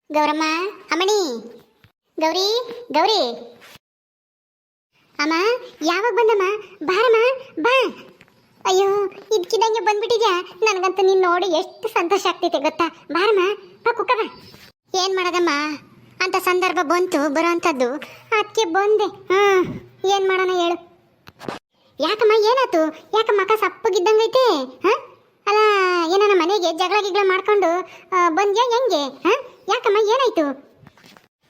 ಗೌರಮ್ಮ ಅಮ್ಮಣಿ ಗೌರಿ ಗೌರಿ ಅಮ್ಮ ಯಾವಾಗ ಬಂದಮ್ಮ ಬಾರಮ್ಮ ಬಾ. ಅಯ್ಯೋ ಇದ್ಕಿದಂಗೆ ಬಂದ್ಬಿಟ್ಟಿದ್ಯಾ. ನನಗಂತೂ ನೀನು ನೋಡಿ ಎಷ್ಟು ಸಂತೋಷ ಆಗ್ತೈತೆ ಗೊತ್ತಾ. ಬಾರಮ್ಮ ಬಾ ಕುಕ್ಕ ಬಾ. ಏನು ಮಾಡೋದಮ್ಮ, ಅಂತ ಸಂದರ್ಭ ಬಂತು ಬರೋವಂಥದ್ದು, ಅದಕ್ಕೆ ಬಂದೆ. ಏನು ಮಾಡೋಣ ಹೇಳು. ಯಾಕಮ್ಮ ಏನಾಯ್ತು? ಯಾಕ ಮಕ ಸಪ್ಪಗಿದ್ದಂಗೈತೆ? ಅಲ್ಲ ಏನಾನ ಮನೆಗೆ ಜಗಳ ಗಿಗಳ ಮಾಡ್ಕೊಂಡು ಬಂದ್ಯಾ ಹೆಂಗೆ? ಯಾಕಮ್ಮ ಏನಾಯ್ತು?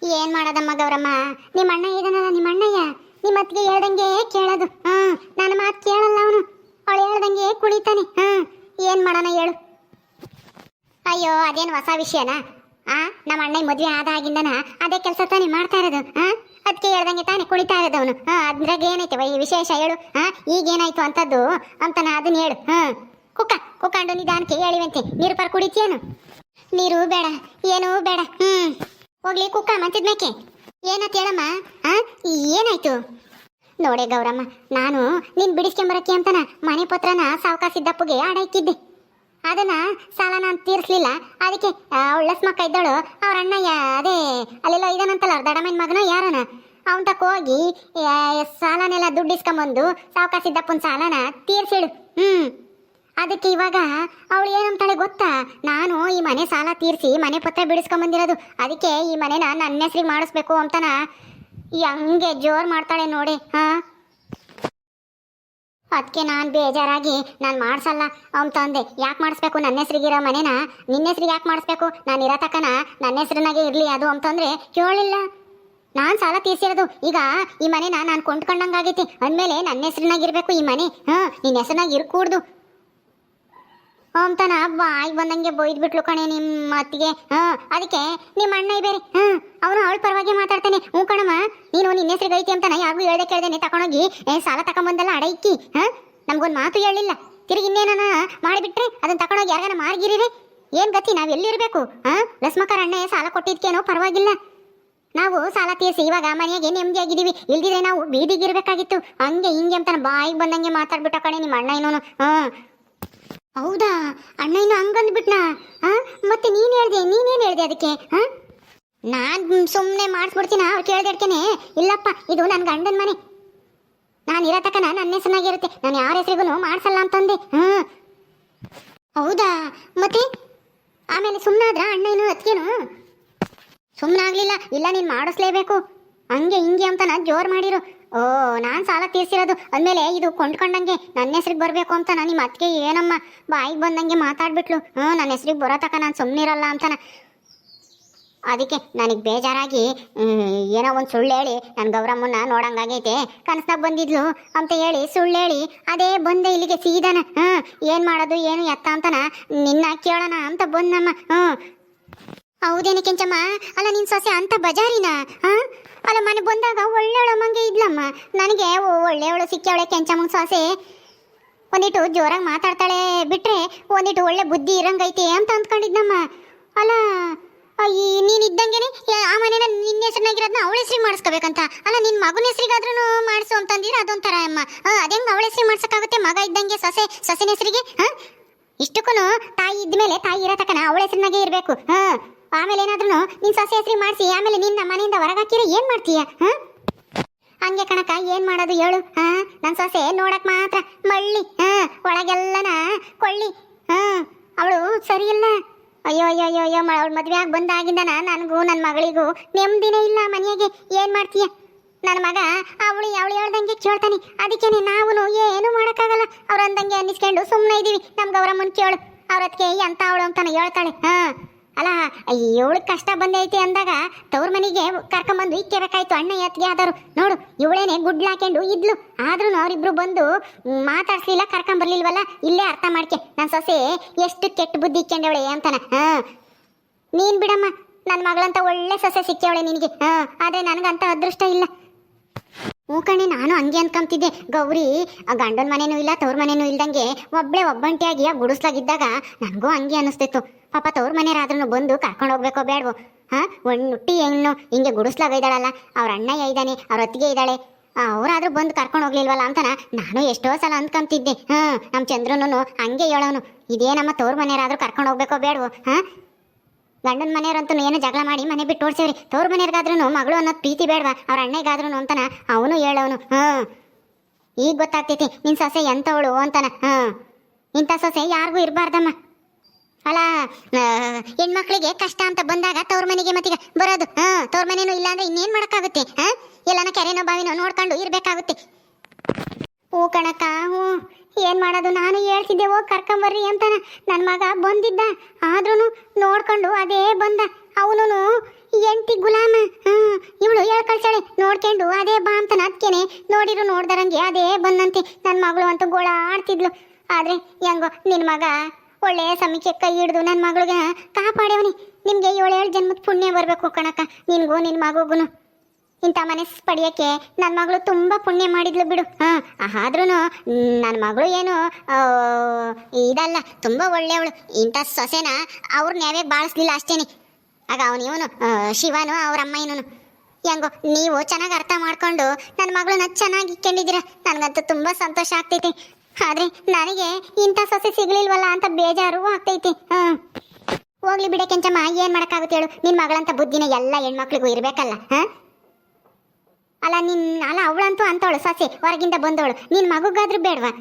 ಏನು ಮಾಡೋದಮ್ಮ ಗೌರಮ್ಮ, ನಿಮ್ಮ ಅಣ್ಣ ಇದಾನಲ್ಲ, ನಿಮ್ಮ ಅಣ್ಣಯ್ಯ ನಿಮ್ಮ ಅತ್ತಿಗೆ ಹೇಳ್ದಂಗೆ ಕೇಳೋದು. ನನ್ನ ಮಾತು ಕೇಳಲ್ಲ ಅವನು, ಅವಳು ಹೇಳ್ದಂಗೆ ಕುಳಿತಾನೆ. ಏನು ಮಾಡೋಣ ಹೇಳು. ಅಯ್ಯೋ ಅದೇನು ಹೊಸ ವಿಷಯನಾ? ನಮ್ಮ ಅಣ್ಣ ಮದುವೆ ಆದಾಗಿಂದನ ಅದೇ ಕೆಲಸ ತಾನೇ ಮಾಡ್ತಾ ಇರೋದು. ಅದಕ್ಕೆ ಹೇಳ್ದಂಗೆ ತಾನೇ ಕುಣಿತಾ ಇರೋದು ಅವನು. ಅದ್ರಾಗ ಏನೈತೆ ವಿಶೇಷ ಹೇಳು. ಈಗೇನಾಯ್ತು ಅಂತದ್ದು ಅಂತಾನ ಅದನ್ನ ಹೇಳು. ಕುಕ್ಕೊಂಡು ನಿಧಾನಕ್ಕೆ ಹೇಳಿವಂತೆ. ನೀರು ಪರ್ ಕುಡಿತೀಯೇನು? ನೀರು ಬೇಡ, ಏನೂ ಬೇಡ. ಹೋಗ್ಲಿ ಕುಕ್ಕ ಮಂತಿದ್ಮೇಕೆ. ಏನಂತ ಹೇಳಮ್ಮ, ಏನಾಯ್ತು? ನೋಡೆ ಗೌರಮ್ಮ, ನಾನು ನೀನು ಬಿಡಿಸ್ಕೊಂಬರಕ್ಕೆ ಅಂತನ ಮನೆ ಪತ್ರನ ಸಾವಕಾಶ ಸಿದ್ದಪ್ಪಗೆ ಆಡ ಇಕ್ಕಿದ್ದೆ. ಅದನ್ನ ಸಾಲ ನಾನು ತೀರಿಸ್ಲಿಲ್ಲ. ಅದಕ್ಕೆ ಉಳ್ಳಸ್ಮಕ್ಕ ಇದ್ದಳು, ಅವ್ರ ಅಣ್ಣಯ್ಯ ಅದೇ ಅಲ್ಲೆಲ್ಲ ಇದಾನಂತಲ್ಲ ದಡಮನ್ ಮಗನ ಯಾರನ ಅವನ ತಕ್ಕ ಹೋಗಿ ಸಾಲನೆಲ್ಲ ದುಡ್ಡು ಇಸ್ಕೊಂಬಂದು ಸಾವಕಾಶ ಸಿದ್ದಪ್ಪನ ಸಾಲನ ತೀರ್ಸಿಡು. ಅದಕ್ಕೆ ಇವಾಗ ಅವಳು ಏನಂತಾಳೆ ಗೊತ್ತಾ, ನಾನು ಈ ಮನೆ ಸಾಲ ತೀರಿಸಿ ಮನೆ ಪತ್ರ ಬಿಡಿಸ್ಕೊಂಬಂದಿರೋದು, ಅದಕ್ಕೆ ಈ ಮನೆನ ನನ್ನ ಹೆಸ್ರಿಗೆ ಮಾಡಿಸ್ಬೇಕು ಅಂತನ ಹಂಗೆ ಜೋರು ಮಾಡ್ತಾಳೆ ನೋಡಿ. ಅದಕ್ಕೆ ನಾನು ಬೇಜಾರಾಗಿ ನಾನು ಮಾಡಿಸಲ್ಲ ಅಂತಂದೆ. ಯಾಕೆ ಮಾಡಿಸ್ಬೇಕು ನನ್ನ ಹೆಸ್ರಿಗಿರೋ ಮನೆನ ನಿನ್ನ ಹೆಸ್ರಿಗೆ ಯಾಕೆ ಮಾಡಿಸ್ಬೇಕು? ನಾನು ಇರೋ ತಕ್ಕನ ನನ್ನ ಹೆಸ್ರಿನಾಗೆ ಇರಲಿ ಅದು ಅಂತಂದರೆ ಕೇಳಿಲ್ಲ. ನಾನು ಸಾಲ ತೀರ್ಸಿರೋದು, ಈಗ ಈ ಮನೆನ ನಾನು ಕೊಂಡ್ಕೊಂಡಂಗಾಗೈತಿ ಅಂದಮೇಲೆ ನನ್ನ ಹೆಸ್ರಿನಾಗಿರ್ಬೇಕು ಈ ಮನೆ. ನಿನ್ನ ಹೆಸ್ರಿನಾಗ ಇರ್ಕೂಡ್ದು ಅಂತನ ಬಾಯಿ ಬಂದಂಗೆ ಬೊಯ್ದ್ಬಿಟ್ಲು ಕಣೆ ನಿಮ್ಮ ಅತ್ತಿಗೆ. ಅದಕ್ಕೆ ನಿಮ್ಮ ಅಣ್ಣ ಬೇರೆ ಅವನು ಅವಳ ಪರವಾಗಿ ಮಾತಾಡ್ತಾನೆ. ಕಣಮ್ಮ, ನೀನು ನಿನ್ನ ಹೆಸ್ರಿಗೆ ಐತಿ ಅಂತಾನ ಯಾರಿಗೂ ಹೇಳ್ದೆ ಕೇಳ್ದೇನೆ ತಗೊಂಡೋಗಿ ಸಾಲ ತಗೊಂಬಂದಲ್ಲ ಅಡ ಇಕ್ಕಿ. ನಮ್ಗೊಂದು ಮಾತು ಹೇಳಿಲ್ಲ. ತಿರುಗಿ ಇನ್ನೇನ ಮಾಡಿಬಿಟ್ರೆ ಅದನ್ನ ತಗೊಂಡೋಗಿ ಯಾರಿಗಾನ ಮಾರ್ಗಿರಿವೆ ಏನು ಗತಿ? ನಾವು ಎಲ್ಲಿರಬೇಕು? ಲಸ್ಮಕ್ಕರ ಅಣ್ಣ ಸಾಲ ಕೊಟ್ಟಿದ್ಕೇನೋ ಪರವಾಗಿಲ್ಲ, ನಾವು ಸಾಲ ತೀರಿಸಿ ಇವಾಗ ಮನೆಯಾಗೆ ನೆಮ್ಮದಿಯಾಗಿದ್ದೀವಿ. ಇಲ್ದಿದ್ರೆ ನಾವು ಬೀದಿಗಿರ್ಬೇಕಾಗಿತ್ತು. ಹಂಗೆ ಹಿಂಗೆ ಅಂತಾನೆ ಬಾಯಿಗೆ ಬಂದಂಗೆ ಮಾತಾಡ್ಬಿಟ್ಟ ಕಣೆ ನಿಮ್ಮ ಅಣ್ಣ ಇನ್ನೋನು. ಹೌದಾ, ಅಣ್ಣ ಇನ್ನು ಹಂಗಂದ್ಬಿಟ್ನಾ? ಮತ್ತೆ ನೀನೇನು ಹೇಳ್ದೆ ಅದಕ್ಕೆ? ನಾನು ಸುಮ್ಮನೆ ಮಾಡಿಸ್ಬಿಡ್ತೀನ ಅವ್ರು ಕೇಳ್ದೇಡ್ಕೇನೆ. ಇಲ್ಲಪ್ಪ, ಇದು ನನ್ನ ಗಂಡನ ಮನೆ, ನಾನು ಇರೋ ತಕ್ಕನ ನನ್ನ ಹೆಸರಿನಾಗಿರುತ್ತೆ, ನಾನು ಯಾರ ಹೆಸರಿಗೂ ಮಾಡಿಸಲ್ಲ ಅಂತಂದೆ. ಹೌದಾ, ಮತ್ತೆ ಆಮೇಲೆ ಸುಮ್ಮನಾದ್ರ ಅಣ್ಣ ಏನು ಅದಕ್ಕೇನು? ಸುಮ್ಮನಾಗ್ಲಿಲ್ಲ. ಇಲ್ಲ ನೀನು ಮಾಡಿಸ್ಲೇಬೇಕು ಹಂಗೆ ಹಿಂಗೆ ಅಂತ ನಾನು ಜೋರು ಮಾಡಿರು. ನಾನು ಸಾಲ ತೀರ್ಸಿರೋದು ಅಂದಮೇಲೆ ಇದು ಕೊಂಡ್ಕೊಂಡಂಗೆ ನನ್ನ ಹೆಸ್ರಿಗೆ ಬರಬೇಕು ಅಂತ ನಿಮ್ಮ ಅತ್ತಿಗೆ ಏನಮ್ಮ ಬಾಯಿಗೆ ಬಂದಂಗೆ ಮಾತಾಡ್ಬಿಟ್ಲು. ನನ್ನ ಹೆಸ್ರಿಗೆ ಬರೋ ತಕ್ಕ ನಾನು ಸುಮ್ಮನಿರಲ್ಲ ಅಂತಾನ. ಅದಕ್ಕೆ ನನಗೆ ಬೇಜಾರಾಗಿ ಏನೋ ಒಂದು ಸುಳ್ಳು ಹೇಳಿ ನನ್ನ ಗೌರಮ್ಮನ ನೋಡಂಗಾಗೈತೆ, ಕನಸ್ನಾಗ ಬಂದಿದ್ಲು ಅಂತ ಹೇಳಿ ಸುಳ್ಳು ಹೇಳಿ ಅದೇ ಬಂದೆ ಇಲ್ಲಿಗೆ ಸೀದಾನ. ಏನು ಮಾಡೋದು ಏನು ಎತ್ತ ಅಂತನ ನಿನ್ನ ಕೇಳೋಣ ಅಂತ ಬಂದಮ್ಮ. ಹೌದೇನೆ ಕೆಂಚಮ್ಮ? ಅಲ್ಲ ನಿನ್ನ ಸೊಸೆ ಅಂತ ಬಜಾರಿನ? ಅಲ್ಲ ಮನೆ ಬಂದಾಗ ಒಳ್ಳೆಯವಳ ಮಂಗೆ ಇದ್ಲಮ್ಮ. ನನಗೆ ಒಳ್ಳೆಯವಳು ಸಿಕ್ಕವಳೆ ಕೆಂಚಮ್ಮನ ಸೊಸೆ. ಒಂದಿಟ್ಟು ಜೋರಾಗಿ ಮಾತಾಡ್ತಾಳೆ ಬಿಟ್ರೆ ಒಂದಿಟ್ಟು ಒಳ್ಳೆ ಬುದ್ಧಿ ಇರಂಗೈತೆ ಅಂತ ಅಂದ್ಕೊಂಡಿದ್ನಮ್ಮ. ಅಲ್ಲ ನೀನು ಇದ್ದಂಗೆನೆ ಆ ಮನೇನ ನಿನ್ನ ಹೆಸ್ರಿನಾಗಿರೋದನ್ನ ಅವಳ ಹೆಸ್ರಿಗೆ ಮಾಡಿಸ್ಕೋಬೇಕಂತ. ಅಲ್ಲ ನಿನ್ನ ಮಗನ ಹೆಸ್ರಿಗಾದ್ರೂ ಮಾಡಿಸು ಅಂತಂದಿರ ಅದೊಂಥರ ಅಮ್ಮ. ಅದೇಂಗೆ ಅವಳ ಹೆಸ್ರಿಗೆ ಮಾಡ್ಸೋಕ್ಕಾಗುತ್ತೆ? ಮಗ ಇದ್ದಂಗೆ ಸೊಸೆನ ಹೆಸ್ರಿಗೆ? ಇಷ್ಟಕ್ಕೂ ತಾಯಿ ಇದ್ಮೇಲೆ ತಾಯಿ ಇರೋ ತಕ್ಕನ ಅವಳ ಹೆಸ್ರಿನಾಗೆ ಇರಬೇಕು. ಆಮೇಲೆ ಏನಾದ್ರೂ ನಿನ್ನ ಸೊಸೆ ಹೆಸ್ರಿಗೆ ಮಾಡಿಸಿ ಆಮೇಲೆ ನಿನ್ನ ಮನೆಯಿಂದ ಹೊರಗಾಕಿರ ಏನು ಮಾಡ್ತೀಯ? ಹಂಗೆ ಕಣಕ, ಏನು ಮಾಡೋದು ಹೇಳು? ನನ್ನ ಸೊಸೆ ನೋಡಕ್ ಮಾತ್ರ ಮಳ್ಳಿ, ಒಳಗೆಲ್ಲನ ಕೊಳ್ಳಿ. ಅವಳು ಸರಿ ಇಲ್ಲ. ಅಯ್ಯೋ ಅಯ್ಯೋ ಅಯ್ಯೋ ಅಯ್ಯೋ, ಅವಳು ಮದುವೆ ಆಗಿ ಬಂದಾಗಿಂದನ ನನಗೂ ನನ್ನ ಮಗಳಿಗೂ ನೆಮ್ಮದಿನೇ ಇಲ್ಲ ಮನೆಯಾಗೆ. ಏನು ಮಾಡ್ತೀಯ? ನನ್ನ ಮಗ ಅವಳು ಹೇಳ್ದಂಗೆ ಕೇಳ್ತಾನೆ. ಅದಕ್ಕೇನೆ ನಾವು ಏನು ಮಾಡೋಕ್ಕಾಗಲ್ಲ. ಅವ್ರು ಅಂದಂಗೆ ಅನ್ನಿಸ್ಕೊಂಡು ಸುಮ್ಮನೆ ಇದ್ದೀವಿ. ನಮ್ಮ ಗೌರಮ್ಮನ ಕೇಳು, ಅವ್ರ ಅದಕ್ಕೆ ಎಂತ ಅವಳು ಅಂತಾನೆ ಹೇಳ್ತಾಳೆ. ಅಲ್ಲ ಇವಳಿಗೆ ಕಷ್ಟ ಬಂದೈತಿ ಅಂದಾಗ ತವ್ರ ಮನೆಗೆ ಕರ್ಕೊಂಬಂದು ಇಕ್ಕಬೇಕಾಯ್ತು. ಅಣ್ಣ ಎತ್ತಿಗೆ ಆದರು ನೋಡು, ಇವಳೇನೆ ಗುಡ್ಲು ಹಾಕೊಂಡು ಇದ್ಲು. ಆದ್ರೂ ಅವರಿಬ್ರು ಬಂದು ಮಾತಾಡ್ಸ್ಲಿಲ್ಲ, ಕರ್ಕೊಂಬರ್ಲಿಲ್ವಲ್ಲ. ಇಲ್ಲೇ ಅರ್ಥ ಮಾಡ್ಕೆ ನನ್ನ ಸೊಸೆ ಎಷ್ಟು ಕೆಟ್ಟ ಬುದ್ಧಿ ಇಕ್ಕೊಂಡವಳೆ ಅಂತಾನ. ನೀನು ಬಿಡಮ್ಮ, ನನ್ನ ಮಗಳಂತ ಒಳ್ಳೆ ಸೊಸೆ ಸಿಕ್ಕವಳೆ ನಿನಗೆ. ಆದರೆ ನನಗಂತ ಅದೃಷ್ಟ ಇಲ್ಲ. ಕಣೆ, ನಾನು ಹಂಗೆ ಅನ್ಕೊಂತಿದ್ದೆ. ಗೌರಿ ಗಂಡನ ಮನೇನೂ ಇಲ್ಲ ತವ್ರ ಮನೇನೂ ಇಲ್ದಂಗೆ ಒಬ್ಬಂಟಿಯಾಗಿ ಆ ಗುಡಿಸ್ಲಾಗಿದ್ದಾಗ ನನಗೂ ಹಂಗೆ ಅನ್ನಿಸ್ತಿತ್ತು. ಪಾಪ ತವ್ರ ಮನೆಯರಾದ್ರೂ ಬಂದು ಕರ್ಕೊಂಡು ಹೋಗ್ಬೇಕೋ ಬೇಡವೋ? ಒಂದು ನುಟ್ಟಿ ಹೆಣ್ಣು ಹಿಂಗೆ ಗುಡಿಸ್ಲಾಗ ಇದ್ದಾಳಲ್ಲ, ಅವ್ರ ಅಣ್ಣಯ್ಯ ಇದ್ದಾನೆ, ಅವ್ರ ಅತ್ತಿಗೆ ಇದ್ದಾಳೆ, ಅವರಾದ್ರೂ ಬಂದು ಕರ್ಕೊಂಡು ಹೋಗ್ಲಿಲ್ವಲ್ಲ ಅಂತನ ನಾನು ಎಷ್ಟೋ ಸಲ ಅಂದ್ಕೊಂತಿದ್ದೆ. ನಮ್ಮ ಚಂದ್ರನು ಹಂಗೆ ಹೇಳೋನು, ಇದೇ ನಮ್ಮ ತವ್ರ ಮನೆಯರಾದ್ರೂ ಕರ್ಕೊಂಡು ಹೋಗ್ಬೇಕೋ ಬೇಡವೋ? ಗಂಡನ ಮನೆಯವ್ರಂತೂ ಏನು ಜಗಳ ಮಾಡಿ ಮನೆ ಬಿಟ್ಟು ಓಡ್ಸೇವ್ರಿ. ತವ್ರ ಮನೆಯವ್ರಿಗಾದ್ರೂ ಮಗಳು ಅನ್ನೋದು ಪ್ರೀತಿ ಬೇಡವಾ, ಅವ್ರ ಅಣ್ಣಗಾದ್ರೂ ಅಂತಾನ ಅವನು ಹೇಳವನು. ಈಗ ಗೊತ್ತಾಗ್ತೈತಿ ನಿನ್ ಸೊಸೆ ಎಂತವಳು ಅಂತಾನ. ಇಂಥ ಸೊಸೆ ಯಾರಿಗೂ ಇರಬಾರ್ದಮ್ಮ. ಅಲ್ಲ ಹೆಣ್ಮಕ್ಳಿಗೆ ಕಷ್ಟ ಅಂತ ಬಂದಾಗ ತವ್ರ ಮನೆಗೆ ಮತ್ತೀಗ ಬರೋದು. ತವ್ರ ಮನೇನು ಇಲ್ಲ ಅಂದ್ರೆ ಇನ್ನೇನ್ ಮಾಡಕ್ಕಾಗುತ್ತೆ? ಎಲ್ಲನ ಕೆರೆನೋ ಬಾವಿನೋ ನೋಡ್ಕೊಂಡು ಇರ್ಬೇಕಾಗುತ್ತೆ. ಹೂ ಕಣಕ್ಕ, ಹ್ಞೂ ಏನ್ ಮಾಡೋದು? ನಾನು ಹೇಳ್ತಿದ್ದೆ ಹೋಗಿ ಕರ್ಕೊಂಬರ್ರಿ ಅಂತಾನ. ನನ್ನ ಮಗ ಬಂದಿದ್ದ, ಆದ್ರೂ ನೋಡ್ಕೊಂಡು ಅದೇ ಬಂದ. ಅವನು ಎಂಟಿ ಗುಲಾಮ. ಇವಳು ಹೇಳ್ಕಳ್ಸಾಳೆ ನೋಡ್ಕೊಂಡು ಅದೇ ಬಾ ಅಂತಾನ. ಅದಕ್ಕೇನೆ ನೋಡಿರು ನೋಡ್ದಾರಂಗೆ ಅದೇ ಬಂದಂತೆ. ನನ್ನ ಮಗಳು ಅಂತೂ ಗೋಳ ಆಡ್ತಿದ್ಲು. ಆದ್ರೆ ಹೆಂಗೋ ನಿನ್ನ ಮಗ ಒಳ್ಳೆ ಸಮಯಕ್ಕೆ ಕೈ ಹಿಡ್ದು ನನ್ನ ಮಗಳಿಗೆ ಕಾಪಾಡ್ಯವನಿ. ನಿಮ್ಗೆ 7 ಜನ್ಮದ ಪುಣ್ಯ ಬರಬೇಕು ಕಣಕ್ಕ, ನಿನ್ಗೂ ನಿನ್ನ ಮಗುಗೂ. ಇಂಥ ಮನಸ್ಸು ಪಡೆಯೋಕ್ಕೆ ನನ್ನ ಮಗಳು ತುಂಬ ಪುಣ್ಯ ಮಾಡಿದ್ಲು ಬಿಡು. ಆದ್ರೂ ನನ್ನ ಮಗಳು ಏನು ಇದಲ್ಲ, ತುಂಬ ಒಳ್ಳೆಯವಳು. ಇಂಥ ಸೊಸೆನ ಅವ್ರ ನ್ಯಾವೇ ಬಾಳಿಸ್ಲಿಲ್ಲ ಅಷ್ಟೇನೆ. ಆಗ ಇವನು ಶಿವನು ಅವ್ರ ಅಮ್ಮ ಏನೂ ಹೆಂಗೋ ನೀವು ಚೆನ್ನಾಗಿ ಅರ್ಥ ಮಾಡ್ಕೊಂಡು ನನ್ನ ಮಗಳನ್ನ ಚೆನ್ನಾಗಿ ಇಕ್ಕೊಂಡಿದ್ದೀರ. ನನಗಂತೂ ತುಂಬ ಸಂತೋಷ ಆಗ್ತೈತಿ. ಆದ್ರೆ ನನಗೆ ಇಂಥ ಸೊಸೆ ಸಿಗ್ಲಿಲ್ವಲ್ಲ ಅಂತ ಬೇಜಾರು ಆಗ್ತೈತಿ. ಹೋಗ್ಲಿ ಬಿಡೆ ಕೆಂಚಮ್ಮ, ಏನ್ ಮಾಡಕ್ಕಾಗುತ್ತೆ ಹೇಳು? ನಿನ್ ಮಗಳಂತ ಬುದ್ಧಿನ ಎಲ್ಲ ಹೆಣ್ಮಕ್ಳಿಗೂ ಇರ್ಬೇಕಲ್ಲ. ಅಲ್ಲ ಅವಳಂತೂ ಅಂತವಳು ಸೊಸೆ, ಹೊರಗಿಂದ ಬಂದವಳು. ನಿನ್ ಮಗುಗಾದ್ರೂ ಬೇಡವಾ?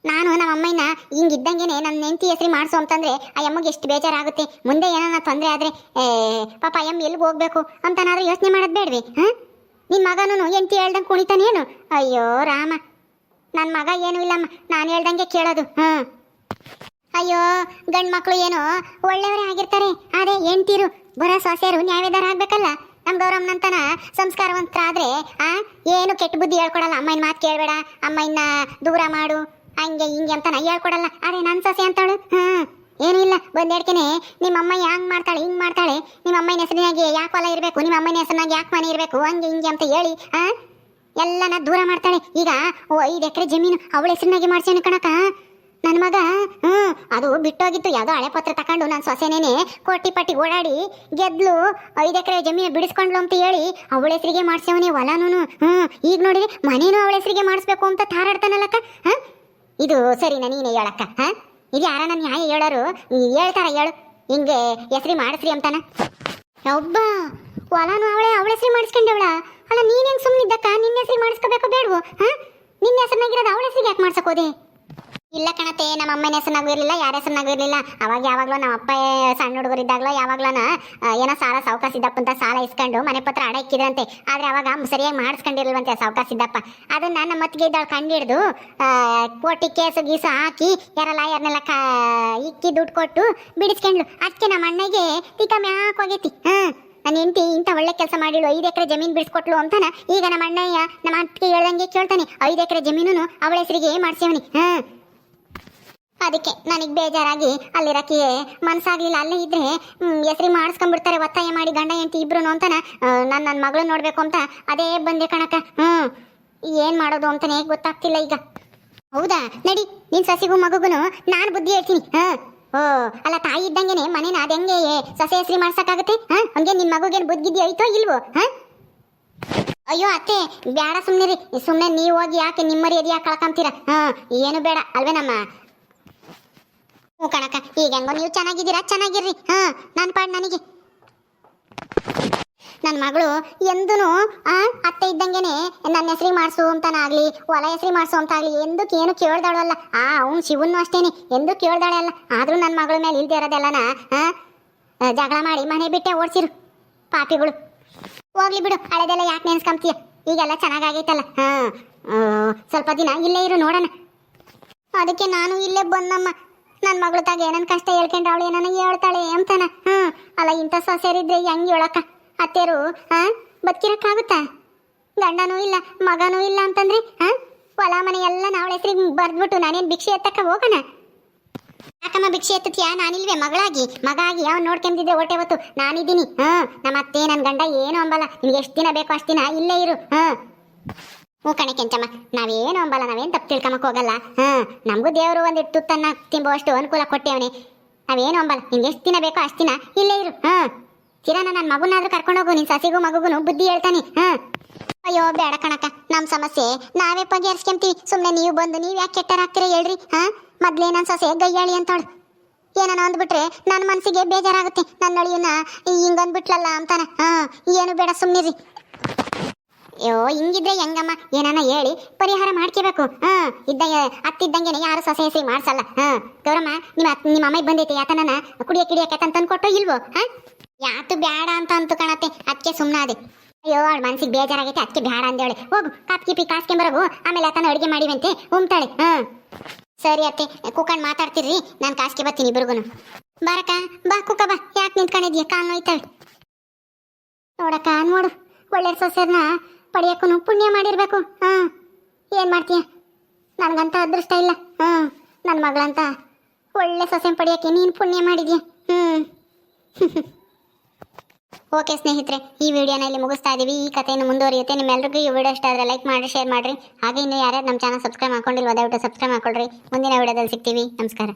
ನಾನು ನಮ್ಮ ಅಮ್ಮಯ್ಯನ ಹಿಂಗಿದ್ದಂಗೆನೆ ನನ್ನ ಹೆಂಡತಿ ಹೆಸರು ಮಾಡಿಸು ಅಂತಂದ್ರೆ ಆ ಅಮ್ಮಗೆ ಎಷ್ಟು ಬೇಜಾರಾಗುತ್ತೆ. ಮುಂದೆ ಏನಾರ ತೊಂದರೆ ಆದ್ರೆ ಪಾಪ ಅಮ್ಮ ಎಲ್ಲಿಗೆ ಹೋಗ್ಬೇಕು ಅಂತನಾದ್ರೂ ಯೋಚನೆ ಮಾಡೋದು ಬೇಡ್ವಿ? ನಿನ್ ಮಗನೂ ಹೆಂಡತಿ ಹೇಳ್ದಂಗೆ ಕುಣಿತಾನೇನು? ಅಯ್ಯೋ ರಾಮ, ನನ್ನ ಮಗ ಏನೂ ಇಲ್ಲಮ್ಮ, ನಾನು ಹೇಳ್ದಂಗೆ ಕೇಳೋದು. ಅಯ್ಯೋ ಗಂಡು ಮಕ್ಕಳು ಏನೋ ಒಳ್ಳೆಯವರೇ ಆಗಿರ್ತಾರೆ, ಅದೇ ಹೆಂಡ್ತೀರು ಬರೋ ಸೊಸೆಯರು ನ್ಯಾಯದಾರ ಆಗ್ಬೇಕಲ್ಲ. ನಮ್ಮ ಗೌರಮ್ಮನಂತನ ಸಂಸ್ಕಾರವಂತರಾದ್ರೆ ಏನು ಕೆಟ್ಟ ಬುದ್ಧಿ ಹೇಳ್ಕೊಡಲ್ಲ. ಅಮ್ಮನ ಮಾತು ಕೇಳಬೇಡ, ಅಮ್ಮನ ದೂರ ಮಾಡು, ಹಂಗೆ ಹಿಂಗೆ ಅಂತಾನ ಹೇಳ್ಕೊಡಲ್ಲ. ಅದೇ ನನ್ನ ಸೊಸೆ ಅಂತಾಳು. ಏನೂ ಇಲ್ಲ, ಬಂದೇಡ್ಕೆನೆ ನಿಮ್ಮ ಅಮ್ಮ ಹಂಗೆ ಮಾಡ್ತಾಳೆ ಹಿಂಗೆ ಮಾಡ್ತಾಳೆ, ನಿಮ್ಮ ಅಮ್ಮನ ಹೆಸರಿನಾಗಿ ಯಾಕೆ ಹೊಲ ಇರಬೇಕು, ನಿಮ್ಮ ಅಮ್ಮನ ಹೆಸರಿನಾಗಿ ಯಾಕೆ ಮನೆ ಇರಬೇಕು, ಹಂಗೆ ಹಿಂಗೆ ಅಂತ ಹೇಳಿ ಎಲ್ಲನ ದೂರ ಮಾಡ್ತಾಳೆ. ಈಗ 5 ಎಕರೆ ಜಮೀನು ಅವಳ ಹೆಸರಿನಾಗಿ ಮಾಡ್ಸೇನೆ ಕಣಕ ನನ್ನ ಮಗ. ಅದು ಬಿಟ್ಟೋಗಿತ್ತು, ಯಾವುದೋ ಹಳೆ ಪತ್ರ ತಕೊಂಡು ನನ್ನ ಸೊಸೆನೇನೆ ಕೋಟಿ ಪಟ್ಟಿ ಓಡಾಡಿ ಗೆದ್ಲು, 5 ಎಕರೆ ಜಮೀನು ಬಿಡಿಸ್ಕೊಂಡ್ಲು ಅಂತ ಹೇಳಿ ಅವಳ ಹೆಸರಿಗೆ ಮಾಡ್ಸೇವನೇ ಹೊಲನೂ. ಈಗ ನೋಡಿದ್ರೆ ಮನೇನು ಅವಳ ಹೆಸರಿಗೆ ಮಾಡಿಸ್ಬೇಕು ಅಂತ ತಾರಾಡ್ತಾನಲ್ಲಕ್ಕ. ಇದು ಸರಿನಾ? ನೀನೇ ಹೇಳಕ್ಕ. ಇದು ಯಾರ ನನ್ನ ನ್ಯಾಯ ಹೇಳೋರು ಹೇಳ್ತಾರ? ಹೇಳು, ಹಿಂಗೆ ಹೆಸರಿ ಮಾಡಿಸ್ರಿ ಅಂತಾನ. ಒಬ್ಬ ಹೊಲನು ಅವಳ ಹೆಸರಿ ಮಾಡಿಸ್ಕೊಂಡವಳ. ಅಲ್ಲ ನೀನ್ ಹೆಂಗ್ ಸುಮ್ಮನಿದ್ದಕ್ಕ? ನಿನ್ನ ಹೆಸರಿಗೆ ಮಾಡಿಸ್ಕೋಬೇಕು ಬೇಡವು? ನಿನ್ನ ಹೆಸರಿನಾಗಿರೋದು ಅವಳ ಹೆಸರಿಗೆ ಯಾಕೆ ಮಾಡ್ಸಕೋದೆ? ಇಲ್ಲ ಕಣತೆ, ನಮ್ಮ ಅಮ್ಮನ ಹೆಸರಿನಾಗೂ ಇರಲಿಲ್ಲ, ಯಾರ ಹೆಸರಿನಾಗೂ ಇರಲಿಲ್ಲ. ಅವಾಗ ಯಾವಾಗ್ಲೂ ನಮ್ಮ ಅಪ್ಪ ಸಣ್ಣ ಹುಡುಗರಿದ್ದಾಗಲೂ ಯಾವಾಗ್ಲನ ಏನೋ ಸಾಲ ಸಾವುಕಾರ ಸಿದ್ದಪ್ಪ ಅಂತ ಸಾಲ ಇಸ್ಕೊಂಡು ಮನೆ ಪತ್ರ ಅಡ ಇಕ್ಕಿದ್ರಂತೆ. ಆದ್ರೆ ಅವಾಗ ಸರಿಯಾಗಿ ಮಾಡಿಸ್ಕೊಂಡಿರ್ಲಿಲ್ವಂತೆ ಸಾವುಕಾರ ಸಿದ್ದಪ್ಪ. ಅದನ್ನ ನಮ್ಮ ಮತ್ತಿಗೆ ಇದ್ದಾಳು ಕಂಡಿಡ್ದು ಕೋಟಿ ಕೇಸು ಗೀಸು ಹಾಕಿ ಯಾರ ಲಾಯರ್ನೆಲ್ಲ ಇಕ್ಕಿ ದುಡ್ಡು ಕೊಟ್ಟು ಬಿಡಿಸ್ಕೊಂಡ್ಲು. ಅದಕ್ಕೆ ನಮ್ಮ ಅಣ್ಣಗೆ ತೀಕ ಮ್ಯಾಕ್ ಹೋಗೈತಿ. ನನ್ನ ಹೆಂಡತಿ ಇಂಥ ಒಳ್ಳೆ ಕೆಲಸ ಮಾಡಿಳು, 5 ಎಕರೆ ಜಮೀನು ಬಿಡಿಸ್ಕೊಟ್ಲು ಅಂತಾನ. ಈಗ ನಮ್ಮ ಅಣ್ಣಯ್ಯ ನಮ್ಮ ಅತ್ತಿಗೆ ಹೇಳ್ದಂಗೆ ಕೇಳ್ತಾನೆ, 5 ಎಕರೆ ಜಮೀನು ಅವಳ ಹೆಸರಿಗೆ ಮಾಡ್ಸೇವನಿ. ಅದಕ್ಕೆ ನನಗೆ ಬೇಜಾರಾಗಿ ಅಲ್ಲಿರಕ್ಕೆ ಮನಸ್ಸಾಗ್ಲಿಲ್ಲ. ಅಲ್ಲೇ ಇದ್ರೆ ಹೆಸರಿ ಮಾಡಿಸ್ಕೊಂಡ್ಬಿಡ್ತಾರೆ ಒತ್ತಾಯ ಮಾಡಿ ಗಂಡ ಹೆಂಡತಿ ಇಬ್ರು ಅಂತಾನ. ನನ್ನ ಮಗಳು ನೋಡ್ಬೇಕು ಅಂತ ಅದೇ ಬಂದೆ ಕಣಕ. ಏನ್ ಮಾಡೋದು ಅಂತಾನೆ ಗೊತ್ತಾಗ್ತಿಲ್ಲ ಈಗ. ಹೌದಾ, ನಡಿ ನಿನ್ ಸಸಿಗೂ ಮಗುಗೂ ನಾನು ಬುದ್ಧಿ ಹೇಳ್ತೀನಿ. ಅಲ್ಲ ತಾಯಿ ಇದ್ದಂಗೆನೆ ಮನೇನ ಅದ ಹೆಂಗೆ ಸೊಸೆ ಹೆಸರಿ ಮಾಡ್ಸಕ್ಕಾಗತ್ತೆ? ಹಂಗೆ ನಿನ್ ಮಗುಗೇನು ಬುದ್ಧಿದ್ದಿ ಐತೋ ಇಲ್ವೋ? ಅಯ್ಯೋ ಅತ್ತೆ ಬೇಡ, ಸುಮ್ಮನಿರಿ. ಸುಮ್ಮನೆ ನೀವು ಹೋಗಿ ಯಾಕೆ ನಿಮ್ಮ ಮರ್ಯಾದೆ ಯಾಕೆ ಕಳ್ಕೊಂತೀರ? ಏನು ಬೇಡ ಅಲ್ವೇನಮ್ಮ? ಹ್ಞೂ ಕಣಕ, ಈಗ ಹೆಂಗೋ ನೀವು ಚೆನ್ನಾಗಿದ್ದೀರಾ, ಚೆನ್ನಾಗಿರ್ರಿ. ನನ್ನ ಪಾಡ್ ನನಗೆ. ನನ್ನ ಮಗಳು ಎಂದೂ ಅತ್ತೆ ಇದ್ದಂಗೆನೆ ನನ್ನ ಹೆಸರಿ ಮಾಡಿಸು ಅಂತಾನಾಗ್ಲಿ, ಹೊಲ ಹೆಸರಿ ಮಾಡಿಸು ಅಂತಾಗ್ಲಿ ಎಂದಕ್ಕೆ ಏನು ಕೇಳ್ದಾಳಲ್ಲ. ಅವ್ನು ಶಿವನು ಅಷ್ಟೇನೆ, ಎಂದೂ ಕೇಳ್ದಾಳೆ ಅಲ್ಲ. ಆದ್ರೂ ನನ್ನ ಮಗಳ ಮೇಲೆ ಇಲ್ದೇ ಇರೋದೆಲ್ಲನ ಜಗಳ ಮಾಡಿ ಮನೆ ಬಿಟ್ಟೆ ಓಡಿಸಿರು ಪಾಪಿಗಳು. ಹೋಗ್ಲಿ ಬಿಡು, ಹಳೆದೆಲ್ಲ ಯಾಕೆ ನೆನ್ಸ್ಕೊಂತೀಯ? ಈಗೆಲ್ಲ ಚೆನ್ನಾಗಾಗೈತಲ್ಲ. ಸ್ವಲ್ಪ ದಿನ ಇಲ್ಲೇ ಇರು ನೋಡೋಣ. ಅದಕ್ಕೆ ನಾನು ಇಲ್ಲೇ ಬಂದಮ್ಮ. ನನ್ನ ಮಗಳು ತಾಗ ಏನನ್ ಕಷ್ಟ ಹೇಳ್ಕೊಂಡ್ರೆ ಅವಳು ಏನನ್ನ ಹೇಳ್ತಾಳೆ ಅಂತಾನ. ಅಲ್ಲ ಇಂಥ ಸೊಸೆಯರಿದ್ರೆ ಹೆಂಗೆ ಹೇಳಕ್ಕ? ಅತ್ತೇರು ಬದುಕಿರಕ್ಕಾಗುತ್ತಾ? ಗಂಡನೂ ಇಲ್ಲ ಮಗನೂ ಇಲ್ಲ ಅಂತಂದ್ರೆ ಹೊಲ ಮನೆ ಎಲ್ಲ ನಾವಳ ಹೆಸರಿಗೆ ಬರ್ದ್ಬಿಟ್ಟು ನಾನೇನು ಭಿಕ್ಷೆ ಎತ್ತಕ್ಕ ಹೋಗೋಣ? ಯಾಕಮ್ಮ ಭಿಕ್ಷೆ ಎತ್ತುತ್ತೀಯಾ? ನಾನಿಲ್ವೇ ಮಗಳಾಗಿ ಮಗಾಗಿ ಅವ್ನು ನೋಡ್ಕೊಂಡಿದ್ದೆ ಹೊಟ್ಟೆ ಹೊತ್ತು ನಾನಿದ್ದೀನಿ. ನಮ್ಮ ಅತ್ತೆ ನನ್ನ ಗಂಡ ಏನು ಅಂಬಲ್ಲ. ನಿಮ್ಗೆ ಎಷ್ಟು ದಿನ ಬೇಕೋ ಅಷ್ಟು ದಿನ ಇಲ್ಲೇ ಇರು. ಹ್ಞೂ ಕಣೆ ಕೆಂಚಮ್ಮ, ನಾವೇನು ಅಂಬಲ್ಲ, ನಾವೇನು ತಪ್ಪು ತಿಳ್ಕೊಂಬಕ್ ಹೋಗಲ್ಲ. ನಮಗೂ ದೇವರು ಒಂದಿಟ್ಟು ತುತ್ತನ್ನ ತಿಂಬುವಷ್ಟು ಅನುಕೂಲ ಕೊಟ್ಟೇವನೆ. ನಾವೇನು ಅಂಬಲ್ಲ, ನಿಮ್ಗೆ ಎಷ್ಟು ದಿನ ಬೇಕೋ ಅಷ್ಟು ದಿನ ಇಲ್ಲೇ ಇರು. ಚಿರಾನ ನನ್ನ ಮಗುನಾದ್ರೂ ಕರ್ಕೊಂಡೋಗು, ನಿನ್ನ ಸಸಿಗೂ ಮಗುಗೂ ಬುದ್ಧಿ ಹೇಳ್ತಾನೆ. ಅಯ್ಯೋ ಬೇಡ ಕಣಕ್ಕ, ನಮ್ಮ ಸಮಸ್ಯೆ ನಾವೇ ಬಗೆಹರಿಸ್ಕೊಂತೀವಿ. ಸುಮ್ಮನೆ ನೀವು ಬಂದು ನೀವು ಯಾಕೆ ಕೆಟ್ಟರಾಗ್ತೀರ ಹೇಳ್ರಿ? ಮೊದ್ಲೇ ನನ್ನ ಸೊಸೆ ಗಯ್ಯಾಳಿ ಅಂತಾಳು. ಏನಾನ ಅಂದ್ಬಿಟ್ರೆ ನನ್ನ ಮನಸ್ಸಿಗೆ ಬೇಜಾರಾಗುತ್ತೆ. ನನ್ನ ಅಳಿಯನ್ನ ಹಿಂಗ್ ಅಂದ್ಬಿಟ್ಲಲ್ಲ ಅಂತಾನೆ. ಏನು ಬೇಡ ಸುಮ್ಮನಿರಿ. ಅಯ್ಯೋ ಹಿಂಗಿದ್ರೆ ಹೆಂಗಮ್ಮ, ಏನಾನ ಹೇಳಿ ಪರಿಹಾರ ಮಾಡ್ಕೋಬೇಕು. ಅತ್ತಿದ್ದಂಗೆ ಯಾರು ಸೊಸೆ ಹೆಸಿ ಮಾಡ್ಸಲ್ಲ. ಗೌರಮ್ಮ, ನಿಮ್ಮ ಅಮ್ಮಗೆ ಬಂದೈತೆ ಯಾತನ ಕುಡಿಯಕ್ಕೆ ತಂದು ಕೊಟ್ಟೋ ಇಲ್ವೋ? ಯಾತು ಬೇಡ ಅಂತ ಅಂತು ಕಾಣತ್ತೆ, ಅದಕ್ಕೆ ಸುಮ್ಮನಾದೆ. ಅಯ್ಯೋ ಅವಳ ಮನ್ಸಿಗೆ ಬೇಜಾರಾಗೈತೆ, ಅದಕ್ಕೆ ಬೇಡ ಅಂದೇಳಿ. ಹೋಗು ಕಾಪ್ ಕಾಸ್ಕೊಂಬರೋಗು, ಆಮೇಲೆ ಆತನ ಅಡುಗೆ ಮಾಡಿವಂತೆ ಉಮ್ತಾಳೆ. ಸರಿ ಅತ್ತೆ, ಕುಕ್ಕಂಡು ಮಾತಾಡ್ತಿರ್ರಿ, ನಾನು ಕಾಸ್ಕೆ ಬರ್ತೀನಿ ಇಬ್ರಿಗೂ. ಬಾರಕ್ಕ, ಬಾ ಕುಕ್ಕ ಬಾ, ಯಾಕೆ ನಿಂತ್ಕೊಂಡಿದ್ಯ? ಕಾಲು ನೋಯ್ತಾಳೆ ನೋಡಕ್ಕ. ನೋಡು, ಒಳ್ಳೆ ಸೊಸೆರ್ನ ಪಡೆಯಕ್ಕೂ ಪುಣ್ಯ ಮಾಡಿರ್ಬೇಕು. ಏನು ಮಾಡ್ತೀಯ, ನನಗಂತ ಅದೃಷ್ಟ ಇಲ್ಲ. ನನ್ನ ಮಗಳಂತ ಒಳ್ಳೆ ಸೊಸೆ ಪಡೆಯೋಕ್ಕೆ ನೀನು ಪುಣ್ಯ ಮಾಡಿದ್ಯಾ. ಓಕೆ ಸ್ನೇಹಿತರೆ, ಈ ವಿಡಿಯೋನ ಇಲ್ಲಿ ಮುಗಿಸ್ತಾ ಇದ್ದೀವಿ. ಈ ಕಥೆಯನ್ನು ಮುಂದುವರಿಯುತ್ತೆ. ನಿಮ್ಮೆಲ್ಲರಿಗೂ ಈ ವಿಡಿಯೋ ಇಷ್ಟ ಆದರೆ ಲೈಕ್ ಮಾಡಿ, ಶೇರ್ ಮಾಡಿರಿ. ಹಾಗೆ ಇನ್ನೂ ಯಾರ್ಯಾರು ನಮ್ಮ ಚಾನಲ್ ಸಬ್ಸ್ಕ್ರೈಬ್ ಮಾಡ್ಕೊಂಡಿಲ್ವ ದಯವಿಟ್ಟು ಸಬ್ಸ್ಕ್ರೈಬ್ ಮಾಡ್ಕೊಳ್ರಿ. ಮುಂದಿನ ವಿಡಿಯೋದಲ್ಲಿ ಸಿಗ್ತೀವಿ. ನಮಸ್ಕಾರ.